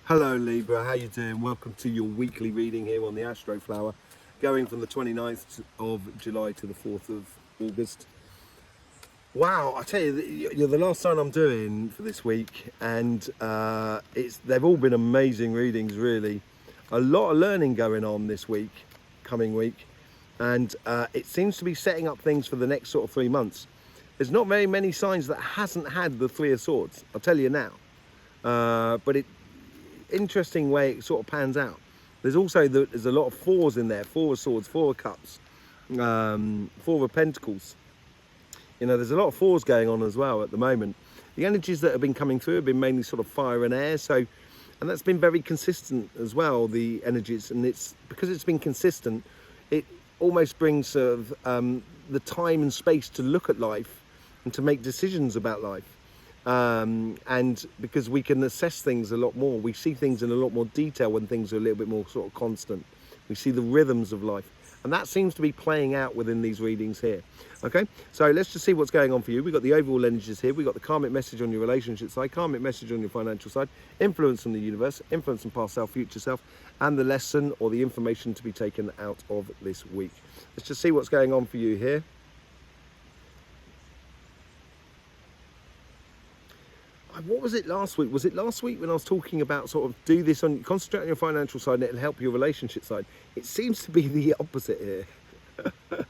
Hello Libra, how you doing? Welcome to your weekly reading here on the Astroflower, going from the 29th of July to the 4th of August. Wow, I tell you, you're the last sign I'm doing for this week, and they've all been amazing readings, really. A lot of learning going on this week, coming week, and it seems to be setting up things for the next sort of 3 months. There's not very many signs that hasn't had the Three of Swords, I'll tell you now, but interesting way it sort of pans out. There's also there's a lot of fours in there: Four of Swords, Four of Cups, Four of Pentacles. You know, there's a lot of fours going on as well at the moment. The energies that have been coming through have been mainly sort of fire and air, and that's been very consistent as well, the energies, and it's because it's been consistent, it almost brings sort of the time and space to look at life and to make decisions about life. And because we can assess things a lot more, we see things in a lot more detail when things are a little bit more sort of constant. We see the rhythms of life, and that seems to be playing out within these readings here. Okay, so let's just see what's going on for you. We've got the overall energies here. We've got the karmic message on your relationship side, karmic message on your financial side, influence from the universe, influence from past self, future self, and the lesson or the information to be taken out of this week. Let's just see what's going on for you here. What was it last week? Was it last week when I was talking about sort of concentrate on your financial side and it'll help your relationship side? It seems to be the opposite here.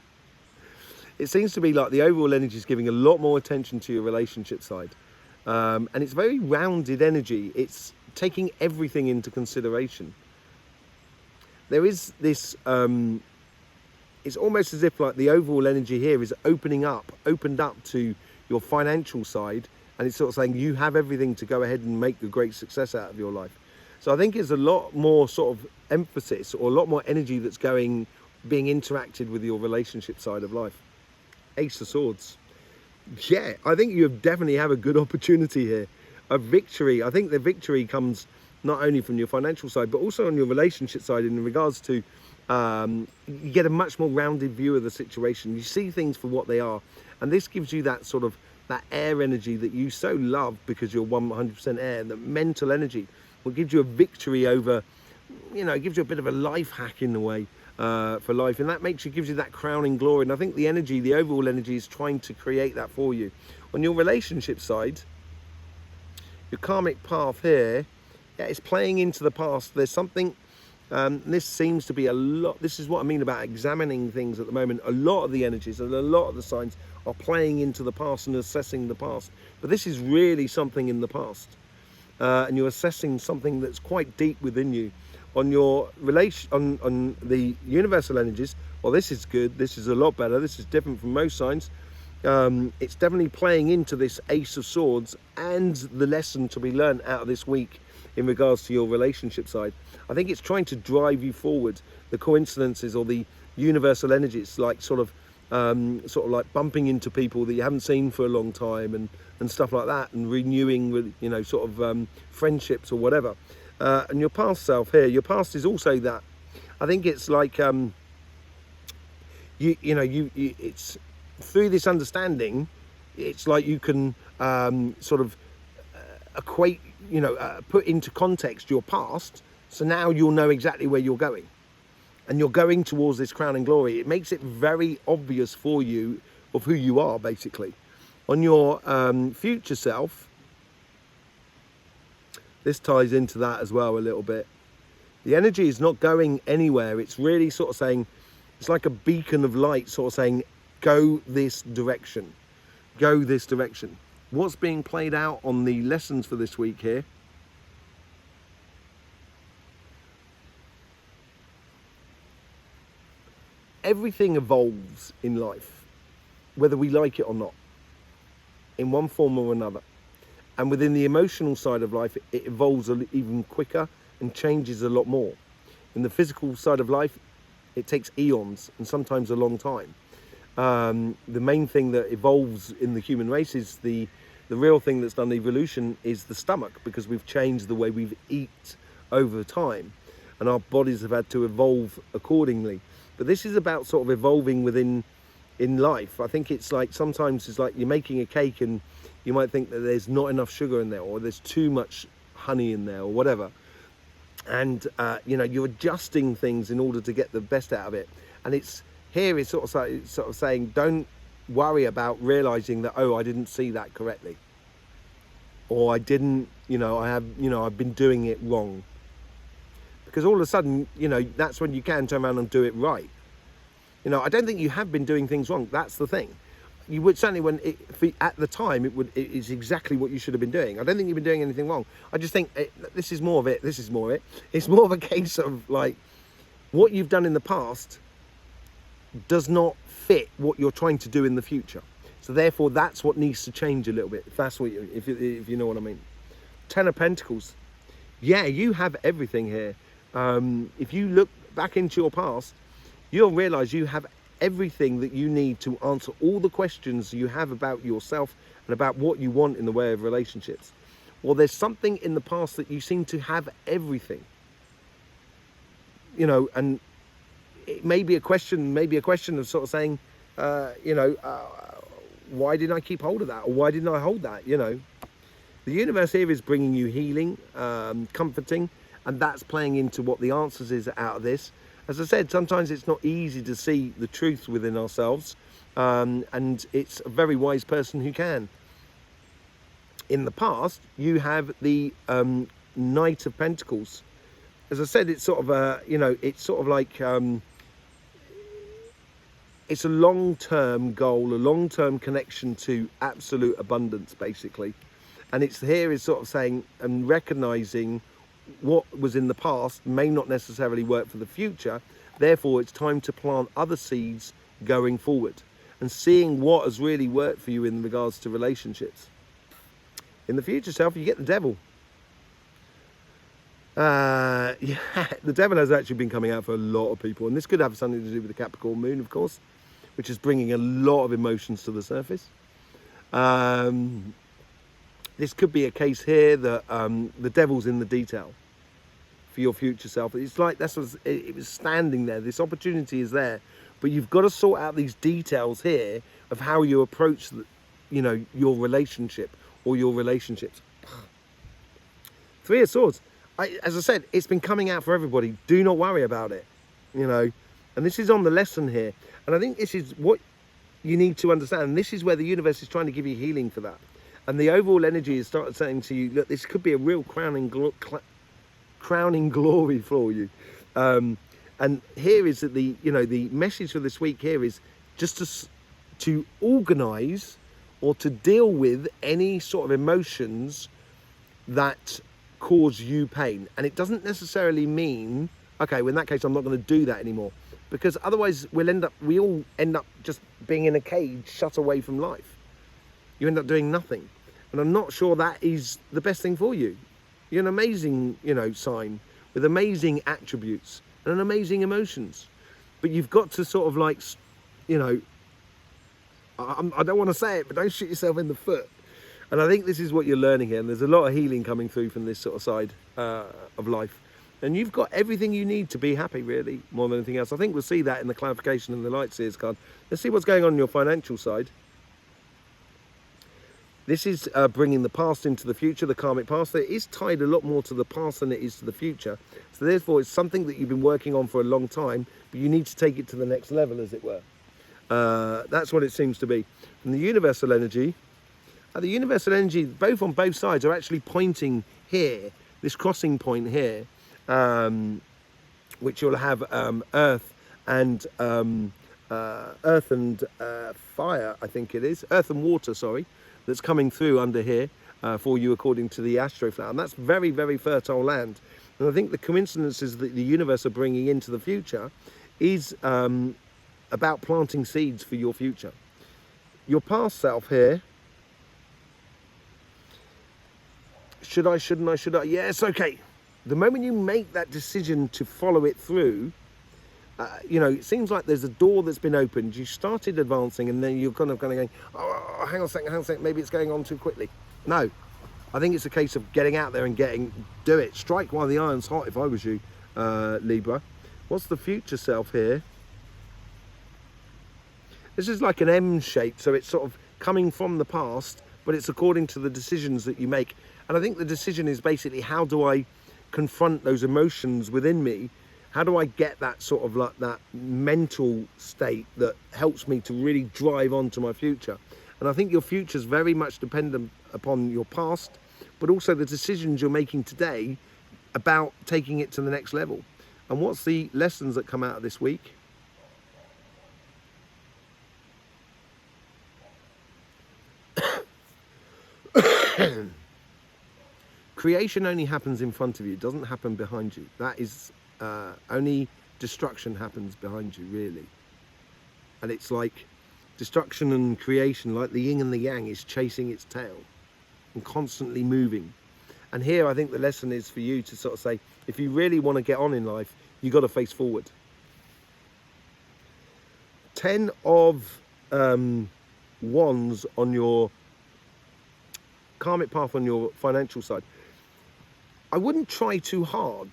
It seems to be like the overall energy is giving a lot more attention to your relationship side. And it's very rounded energy. It's taking everything into consideration. There is this, it's almost as if like the overall energy here is opened up to your financial side. And it's sort of saying you have everything to go ahead and make a great success out of your life. So I think it's a lot more sort of emphasis or a lot more energy that's being interacted with your relationship side of life. Ace of Swords. Yeah, I think you definitely have a good opportunity here. A victory. I think the victory comes not only from your financial side, but also on your relationship side in regards to, you get a much more rounded view of the situation. You see things for what they are. And this gives you that sort of that air energy that you so love because you're 100% air, the mental energy will give you a victory over, you know, it gives you a bit of a life hack in a way for life, and that gives you that crowning glory. And I think the energy, the overall energy is trying to create that for you. On your relationship side, your karmic path here, yeah, it's playing into the past. There's something, this seems to be a lot, this is what I mean about examining things at the moment. A lot of the energies and a lot of the signs are playing into the past and assessing the past. But this is really something in the past. And you're assessing something that's quite deep within you. On your on the universal energies, well, this is good, this is a lot better, this is different from most signs. It's definitely playing into this Ace of Swords and the lesson to be learned out of this week in regards to your relationship side. I think it's trying to drive you forward. The coincidences or the universal energies, like sort of like bumping into people that you haven't seen for a long time and stuff like that, and renewing with, you know, sort of friendships or whatever. And your past self here, your past is also that. I think it's like it's through this understanding, it's like you can sort of equate, you know, put into context your past, so now you'll know exactly where you're going. And you're going towards this crowning glory. It makes it very obvious for you of who you are, basically. On your future self, this ties into that as well a little bit. The energy is not going anywhere. It's really sort of saying, it's like a beacon of light sort of saying, go this direction. Go this direction. What's being played out on the lessons for this week here? Everything evolves in life, whether we like it or not, in one form or another. And within the emotional side of life, it evolves even quicker and changes a lot more. In the physical side of life, it takes eons and sometimes a long time. The main thing that evolves in the human race is the real thing that's done evolution is the stomach, because we've changed the way we eat over time and our bodies have had to evolve accordingly. But this is about sort of evolving in life. I think it's like sometimes it's like you're making a cake and you might think that there's not enough sugar in there, or there's too much honey in there, or whatever. and you know, you're adjusting things in order to get the best out of it. And it's sort of saying, don't worry about realizing that, oh, I didn't see that correctly, or I didn't, you know, I've been doing it wrong. Because all of a sudden, you know, that's when you can turn around and do it right. You know, I don't think you have been doing things wrong. That's the thing. You would certainly, at the time, it is exactly what you should have been doing. I don't think you've been doing anything wrong. I just think this is more of it. It's more of a case of like, what you've done in the past does not fit what you're trying to do in the future. So therefore, that's what needs to change a little bit. If that's what if you know what I mean. Ten of Pentacles. Yeah, you have everything here. If you look back into your past, you'll realize you have everything that you need to answer all the questions you have about yourself and about what you want in the way of relationships. Well, there's something in the past that you seem to have everything. You know, and it may be a question of sort of saying, you know, why didn't I keep hold of that? Or why didn't I hold that? You know, the universe here is bringing you healing, comforting, and that's playing into what the answers is out of this. As I said, sometimes it's not easy to see the truth within ourselves, and it's a very wise person who can. In the past, you have the Knight of Pentacles. As I said, it's sort of a, you know, it's sort of like, it's a long-term goal, a long-term connection to absolute abundance, basically. And it's here is sort of saying and recognizing what was in the past may not necessarily work for the future. Therefore, it's time to plant other seeds going forward and seeing what has really worked for you in regards to relationships. In the future self, you get the Devil. Yeah, the Devil has actually been coming out for a lot of people, and this could have something to do with the Capricorn moon, of course, which is bringing a lot of emotions to the surface. This could be a case here that the devil's in the detail for your future self. It's like that's what it was standing there. This opportunity is there, but you've got to sort out these details here of how you approach, you know, your relationship or your relationships. Three of Swords. As I said, it's been coming out for everybody. Do not worry about it, you know. And this is on the lesson here. And I think this is what you need to understand. And this is where the universe is trying to give you healing for that. And the overall energy has started saying to you, look, this could be a real crowning glory for you. And here is that the message for this week here is just to organize or to deal with any sort of emotions that cause you pain. And it doesn't necessarily mean, okay, well, in that case, I'm not going to do that anymore. Because otherwise we all end up just being in a cage, shut away from life. You end up doing nothing. And I'm not sure that is the best thing for you. You're an amazing, you know, sign with amazing attributes and amazing emotions. But you've got to sort of like, you know, I don't want to say it, but don't shoot yourself in the foot. And I think this is what you're learning here. And there's a lot of healing coming through from this sort of side of life. And you've got everything you need to be happy, really, more than anything else. I think we'll see that in the clarification and the Light Seers card. Let's see what's going on your financial side. This is bringing the past into the future, the karmic past. It is tied a lot more to the past than it is to the future. So therefore, it's something that you've been working on for a long time, but you need to take it to the next level, as it were. That's what it seems to be. From the universal energy, both on both sides are actually pointing here, this crossing point here, which you'll have earth and fire, I think it is, earth and water, sorry, that's coming through under here for you according to the Astroflower. And that's very, very fertile land. And I think the coincidences that the universe are bringing into the future is about planting seeds for your future. Your past self here, should I, shouldn't I, should I? Yes, okay. The moment you make that decision to follow it through, you know, it seems like there's a door that's been opened. You started advancing and then you're kind of going, oh, hang on a second, maybe it's going on too quickly. No, I think it's a case of getting out there and do it. Strike while the iron's hot if I was you, Libra. What's the future self here? This is like an M shape, so it's sort of coming from the past, but it's according to the decisions that you make. And I think the decision is basically, how do I confront those emotions within me? How do I get that sort of like that mental state that helps me to really drive on to my future? And I think your future is very much dependent upon your past, but also the decisions you're making today about taking it to the next level. And what's the lessons that come out of this week? Creation only happens in front of you, it doesn't happen behind you. That is only destruction happens behind you, really. And it's like destruction and creation, like the yin and the yang, is chasing its tail and constantly moving. And here I think the lesson is for you to sort of say, if you really want to get on in life, you've got to face forward. 10 of wands on your karmic path on your financial side. I wouldn't try too hard.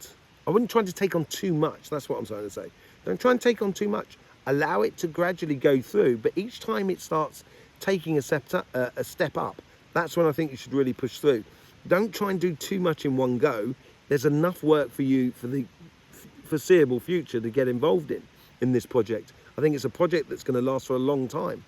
I wouldn't try to take on too much. That's what I'm trying to say. Don't try and take on too much. Allow it to gradually go through, but each time it starts taking a step up, that's when I think you should really push through. Don't try and do too much in one go. There's enough work for you for the foreseeable future to get involved in this project. I think it's a project that's going to last for a long time.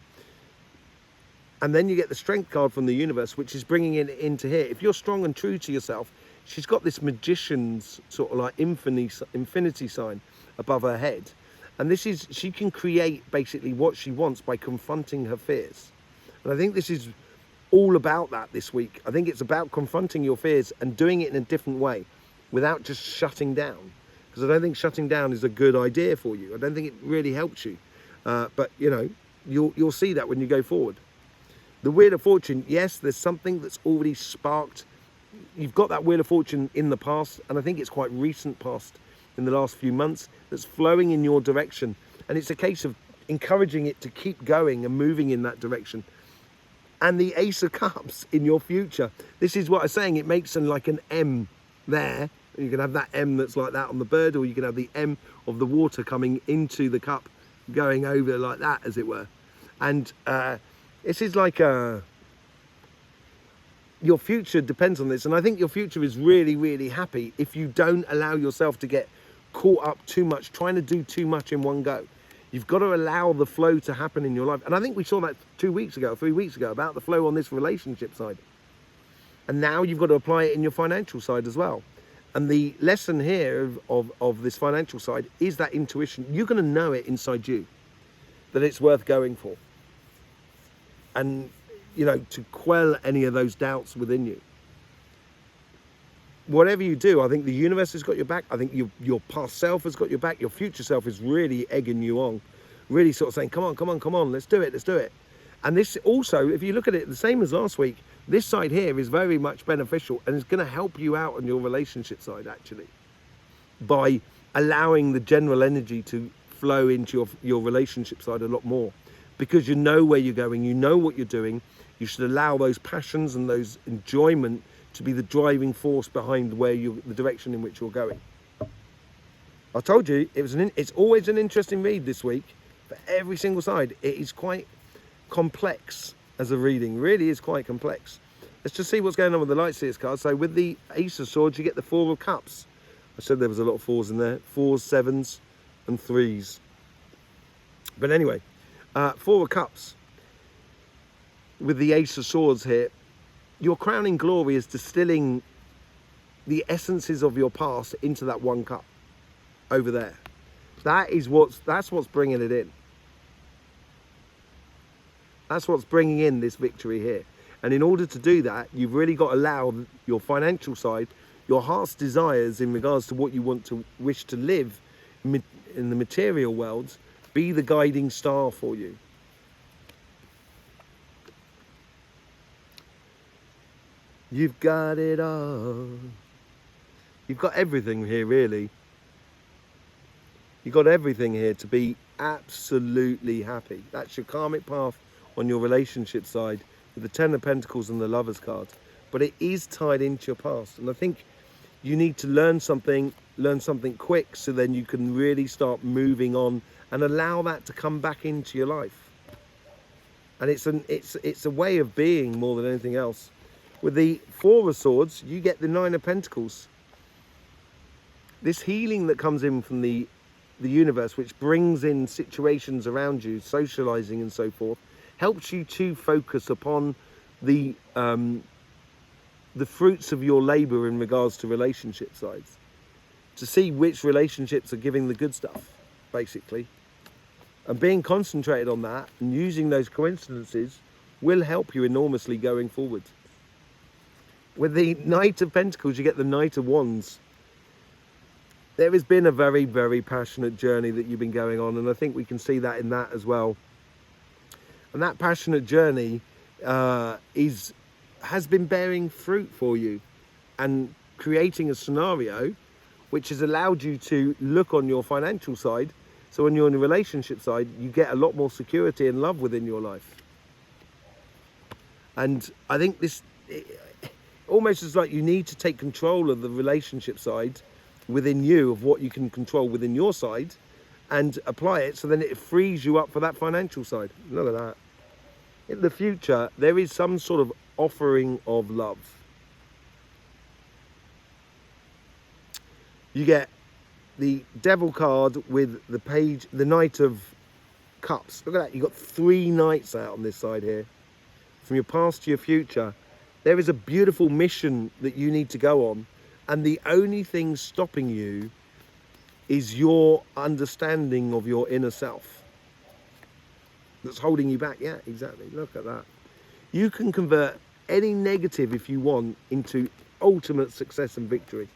And then you get the strength card from the universe, which is bringing it into here. If you're strong and true to yourself, she's got this magician's sort of like infinity sign above her head. And this is, she can create basically what she wants by confronting her fears. And I think this is all about that this week. I think it's about confronting your fears and doing it in a different way without just shutting down. Because I don't think shutting down is a good idea for you. I don't think it really helps you. But, you know, you'll see that when you go forward. The Wheel of Fortune, yes, there's something that's already sparked. You've got that Wheel of Fortune in the past, and I think it's quite recent past in the last few months, that's flowing in your direction. And it's a case of encouraging it to keep going and moving in that direction. And the Ace of Cups in your future. This is what I'm saying, it makes like an M there. You can have that M that's like that on the bird, or you can have the M of the water coming into the cup, going over like that, as it were. And this is like your future depends on this. And I think your future is really, really happy if you don't allow yourself to get caught up too much, trying to do too much in one go. You've got to allow the flow to happen in your life. And I think we saw that 2 weeks ago, 3 weeks ago, about the flow on this relationship side. And now you've got to apply it in your financial side as well. And the lesson here of this financial side is that intuition. You're going to know it inside you, that it's worth going for. And, you know, to quell any of those doubts within you. Whatever you do, I think the universe has got your back. I think your past self has got your back. Your future self is really egging you on, really sort of saying, come on, come on, come on, let's do it, let's do it. And this also, if you look at it the same as last week, this side here is very much beneficial and is going to help you out on your relationship side, actually, by allowing the general energy to flow into your relationship side a lot more, because you know where you're going, you know what you're doing. You should allow those passions and those enjoyment to be the driving force behind the direction in which you're going. I told you it's always an interesting read this week for every single side. It is quite complex as a reading, really is quite complex. Let's just see what's going on with the Light Seers card. So with the Ace of Swords, you get the 4 of Cups. I said there was a lot of 4s in there, 4s, 7s and 3s. But anyway, 4 of Cups with the Ace of Swords here. Your crowning glory is distilling the essences of your past into that one cup over there. That's what's bringing it in. That's what's bringing in this victory here. And in order to do that, you've really got to allow your financial side, your heart's desires in regards to what you want to wish to live in the material world, be the guiding star for you. You've got it all. You've got everything here, really. You've got everything here to be absolutely happy. That's your karmic path on your relationship side with the 10 of Pentacles and the Lovers card. But it is tied into your past. And I think you need to learn something quick, so then you can really start moving on and allow that to come back into your life. And it's a way of being more than anything else. With the 4 of Swords, you get the 9 of Pentacles. this healing that comes in from the universe, which brings in situations around you, socializing and so forth, helps you to focus upon the fruits of your labor in regards to relationship sides, to see which relationships are giving the good stuff, basically. And being concentrated on that and using those coincidences will help you enormously going forward. With the Knight of Pentacles, you get the Knight of Wands. There has been a very, very passionate journey that you've been going on, and I think we can see that in that as well. And that passionate journey has been bearing fruit for you and creating a scenario which has allowed you to look on your financial side. So when you're on the relationship side, you get a lot more security and love within your life. And I think this almost is like you need to take control of the relationship side within you, of what you can control within your side, and apply it, so then it frees you up for that financial side. Look at that. In the future, there is some sort of offering of love. You get the Devil card with the page, the Knight of Cups. Look at that, you've got 3 knights out on this side here. From your past to your future, there is a beautiful mission that you need to go on, and the only thing stopping you is your understanding of your inner self that's holding you back. Yeah, exactly. Look at that. You can convert any negative, if you want, into ultimate success and victory.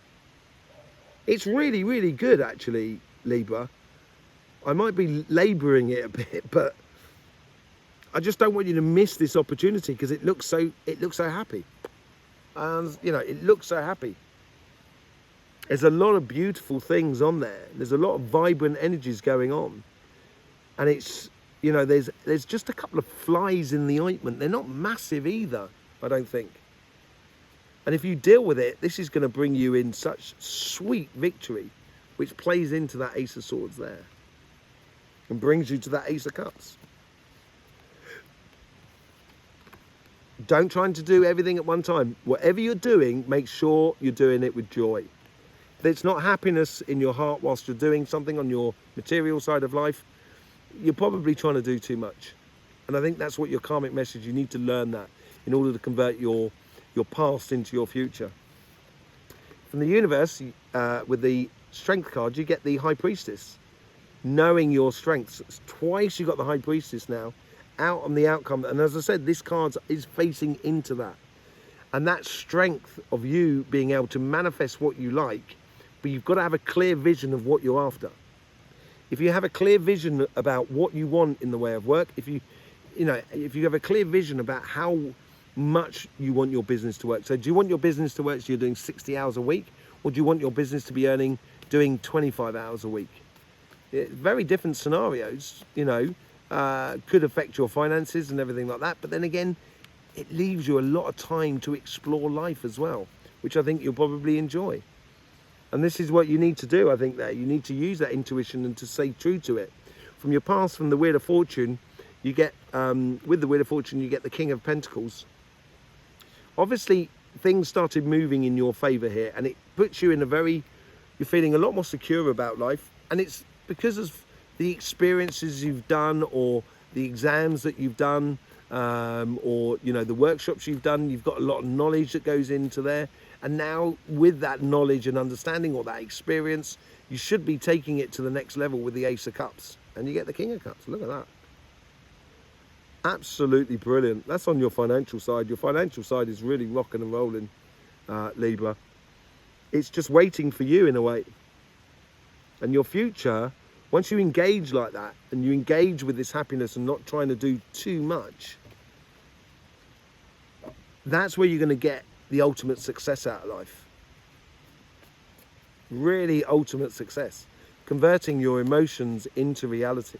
It's really, really good, actually, Libra. I might be labouring it a bit, but I just don't want you to miss this opportunity, because it looks so happy. And you know, it looks so happy. There's a lot of beautiful things on there. There's a lot of vibrant energies going on, and it's, you know, there's just a couple of flies in the ointment. They're not massive either, I don't think. And if you deal with it, this is going to bring you in such sweet victory, which plays into that Ace of Swords there and brings you to that Ace of Cups. Don't try to do everything at one time. Whatever you're doing, make sure you're doing it with joy. If it's not happiness in your heart whilst you're doing something on your material side of life, you're probably trying to do too much. And I think that's what your karmic message, you need to learn that in order to convert your past into your future. From the universe, with the Strength card, you get the High Priestess. Knowing your strengths. Twice you got the High Priestess now, out on the outcome. And as I said, this card is facing into that. And that strength of you being able to manifest what you like, but you've got to have a clear vision of what you're after. If you have a clear vision about what you want in the way of work, if you have a clear vision about how much you want your business to work. So do you want your business to work so you're doing 60 hours a week, or do you want your business to be doing 25 hours a week? Very different scenarios, you know, could affect your finances and everything like that. But then again, it leaves you a lot of time to explore life as well, which I think you'll probably enjoy. And this is what you need to do, I think, that you need to use that intuition and to stay true to it. From your past, from the Wheel of Fortune, you get, with the Wheel of Fortune, you get the King of Pentacles. Obviously, things started moving in your favour here, and it puts you in you're feeling a lot more secure about life. And it's because of the experiences you've done, or the exams that you've done, or, you know, the workshops you've done. You've got a lot of knowledge that goes into there. And now with that knowledge and understanding, or that experience, you should be taking it to the next level with the Ace of Cups. And you get the King of Cups. Look at that. Absolutely brilliant. That's on your financial side. Your financial side is really rocking and rolling, Libra. It's just waiting for you in a way. And your future, once you engage like that, and you engage with this happiness and not trying to do too much, that's where you're going to get the ultimate success out of life. Really ultimate success. Converting your emotions into reality.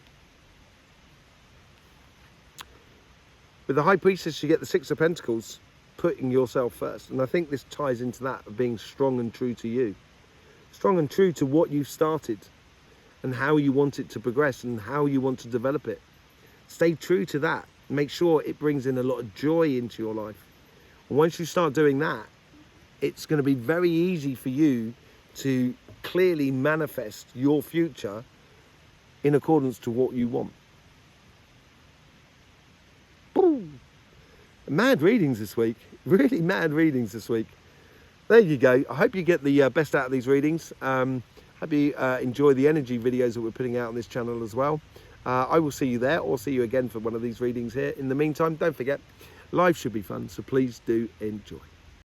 With the High Priestess, you get the Six of Pentacles, putting yourself first. And I think this ties into that, of being strong and true to you. Strong and true to what you've started, and how you want it to progress, and how you want to develop it. Stay true to that. Make sure it brings in a lot of joy into your life. And once you start doing that, it's going to be very easy for you to clearly manifest your future in accordance to what you want. Boom. Mad readings this week. Really mad readings this week. There you go. I hope you get the best out of these readings. Hope you enjoy the energy videos that we're putting out on this channel as well. I will see you there, or see you again for one of these readings here. In the meantime, don't forget, life should be fun, so please do enjoy.